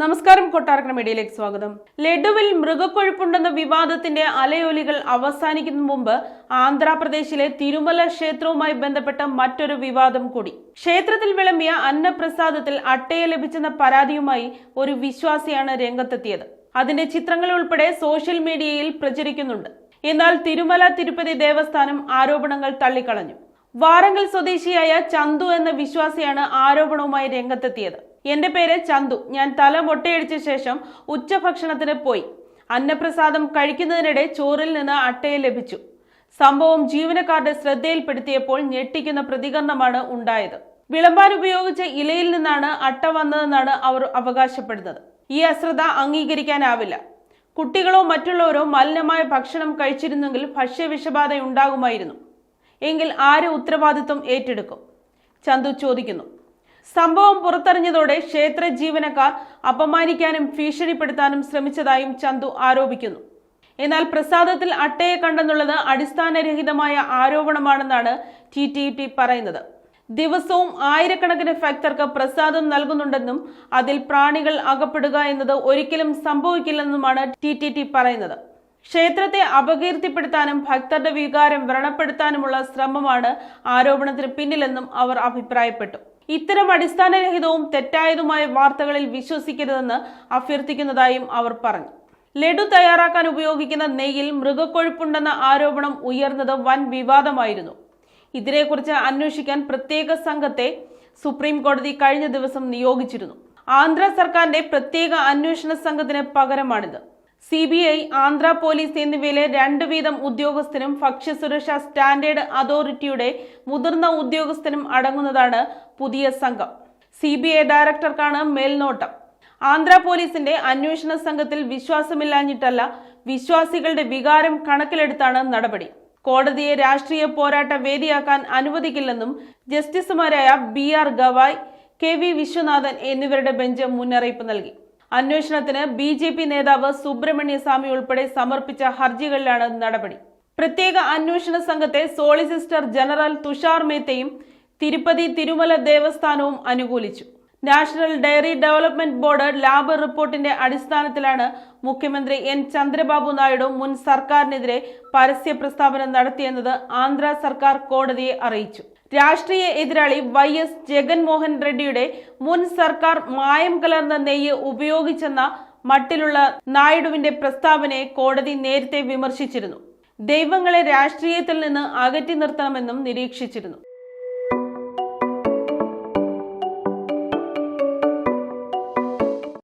നമസ്കാരം, കൊട്ടാരക്കര മീഡിയയിലേക്ക് സ്വാഗതം. ലഡുവിൽ മൃഗക്കൊഴുപ്പുണ്ടെന്ന വിവാദത്തിന്റെ അലയൊലികൾ അവസാനിക്കുന്ന മുമ്പ് ആന്ധ്രാപ്രദേശിലെ തിരുമല ക്ഷേത്രവുമായി ബന്ധപ്പെട്ട മറ്റൊരു വിവാദം കൂടി. ക്ഷേത്രത്തിൽ വിളമ്പിയ അന്നപ്രസാദത്തിൽ അട്ടയെ ലഭിച്ചെന്ന പരാതിയുമായി ഒരു വിശ്വാസിയാണ് രംഗത്തെത്തിയത്. അതിന്റെ ചിത്രങ്ങൾ ഉൾപ്പെടെ സോഷ്യൽ മീഡിയയിൽ പ്രചരിക്കുന്നുണ്ട്. എന്നാൽ തിരുമല തിരുപ്പതി ദേവസ്ഥാനം ആരോപണങ്ങൾ തള്ളിക്കളഞ്ഞു. വാറങ്കൽ സ്വദേശിയായ ചന്തു എന്ന വിശ്വാസിയാണ് ആരോപണവുമായി രംഗത്തെത്തിയത്. എന്റെ പേര് ചന്തു. ഞാൻ തല മൊട്ടയടിച്ച ശേഷം ഉച്ചഭക്ഷണത്തിന് പോയി. അന്നപ്രസാദം കഴിക്കുന്നതിനിടെ ചോറിൽ നിന്ന് അട്ടയെ ലഭിച്ചു. സംഭവം ജീവനക്കാരുടെ ശ്രദ്ധയിൽപ്പെടുത്തിയപ്പോൾ ഞെട്ടിക്കുന്ന പ്രതികരണമാണ് ഉണ്ടായത്. വിളമ്പാൻ ഉപയോഗിച്ച ഇലയിൽ നിന്നാണ് അട്ട വന്നതെന്നാണ് അവർ അവകാശപ്പെടുന്നത്. ഈ അശ്രദ്ധ അംഗീകരിക്കാനാവില്ല. കുട്ടികളോ മറ്റുള്ളവരോ മലിനമായ ഭക്ഷണം കഴിച്ചിരുന്നെങ്കിൽ ഭക്ഷ്യവിഷബാധ ഉണ്ടാകുമായിരുന്നു. എങ്കിൽ ആര് ഉത്തരവാദിത്വം ഏറ്റെടുക്കും? ചന്തു ചോദിക്കുന്നു. സംഭവം പുറത്തറിഞ്ഞതോടെ ക്ഷേത്ര ജീവനക്കാർ അപമാനിക്കാനും ഭീഷണിപ്പെടുത്താനും ശ്രമിച്ചതായും ചന്തു ആരോപിക്കുന്നു. എന്നാൽ പ്രസാദത്തിൽ അട്ടയെ കണ്ടെന്നുള്ളത് അടിസ്ഥാനരഹിതമായ ആരോപണമാണെന്നാണ് ടി പറയുന്നത്. ദിവസവും ആയിരക്കണക്കിന് ഭക്തർക്ക് പ്രസാദം നൽകുന്നുണ്ടെന്നും അതിൽ പ്രാണികൾ അകപ്പെടുക എന്നത് ഒരിക്കലും സംഭവിക്കില്ലെന്നുമാണ് ടി പറയുന്നത്. ക്ഷേത്രത്തെ അപകീർത്തിപ്പെടുത്താനും ഭക്തരുടെ വികാരം വ്രണപ്പെടുത്താനുമുള്ള ശ്രമമാണ് ആരോപണത്തിന് പിന്നിലെന്നും അവർ അഭിപ്രായപ്പെട്ടു. ഇത്തരം അടിസ്ഥാനരഹിതവും തെറ്റായതുമായ വാർത്തകളിൽ വിശ്വസിക്കരുതെന്ന് അഭ്യർത്ഥിക്കുന്നതായും അവർ പറഞ്ഞു. ലഡു തയ്യാറാക്കാൻ ഉപയോഗിക്കുന്ന നെയ്യിൽ മൃഗക്കൊഴുപ്പുണ്ടെന്ന ആരോപണം ഉയർന്നത് വൻ വിവാദമായിരുന്നു. ഇതിനെക്കുറിച്ച് അന്വേഷിക്കാൻ പ്രത്യേക സംഘത്തെ സുപ്രീം കോടതി കഴിഞ്ഞ ദിവസം നിയോഗിച്ചിരുന്നു. ആന്ധ്ര സർക്കാരിന്റെ പ്രത്യേക അന്വേഷണ സംഘത്തിന് പകരമാണിത്. CBI, ആന്ധ്ര പോലീസ് എന്നിവയിലെ 2 വീതം ഉദ്യോഗസ്ഥനും ഭക്ഷ്യസുരക്ഷാ സ്റ്റാൻഡേർഡ് അതോറിറ്റിയുടെ മുതിർന്ന ഉദ്യോഗസ്ഥനും അടങ്ങുന്നതാണ് പുതിയ സംഘം. CBI ഡയറക്ടർക്കാണ് മേൽനോട്ടം. ആന്ധ്ര പോലീസിന്റെ അന്വേഷണ സംഘത്തിൽ വിശ്വാസമില്ലാഞ്ഞിട്ടല്ല, വിശ്വാസികളുടെ വികാരം കണക്കിലെടുത്താണ് നടപടി. കോടതിയെ രാഷ്ട്രീയ പോരാട്ട വേദിയാക്കാൻ അനുവദിക്കില്ലെന്നും ജസ്റ്റിസുമാരായ BR ഗവായ്, KV വിശ്വനാഥൻ എന്നിവരുടെ ബെഞ്ച് മുന്നറിയിപ്പ് നൽകി. അന്വേഷണത്തിന് BJP നേതാവ് സുബ്രഹ്മണ്യ സ്വാമി ഉൾപ്പെടെ സമർപ്പിച്ച ഹർജികളിലാണ് നടപടി. പ്രത്യേക അന്വേഷണ സംഘത്തെ സോളിസിറ്റർ ജനറൽ തുഷാർ മേത്തയും തിരുപ്പതി തിരുമല ദേവസ്ഥാനവും അനുകൂലിച്ചു. National dairy development board lab റിപ്പോർട്ടിന്റെ അടിസ്ഥാനത്തിലാണ് മുഖ്യമന്ത്രി N. ചന്ദ്രബാബു നായിഡു മുൻ സർക്കാരിനെതിരെ പരസ്യ പ്രസ്താവന നടത്തിയെന്നത് ആന്ധ്ര സർക്കാർ കോടതിയെ അറിയിച്ചു. രാഷ്ട്രീയ എതിരാളി YS ജഗൻമോഹൻ റെഡ്ഡിയുടെ മുൻ സർക്കാർ മായം കലർന്ന നെയ്യ് ഉപയോഗിച്ചെന്ന മട്ടിലുള്ള നായിഡുവിന്റെ പ്രസ്താവനയെ കോടതി നേരത്തെ വിമർശിച്ചിരുന്നു. ദൈവങ്ങളെ രാഷ്ട്രീയത്തിൽ നിന്ന് അകറ്റി നിർത്തണമെന്നും നിരീക്ഷിച്ചിരുന്നു.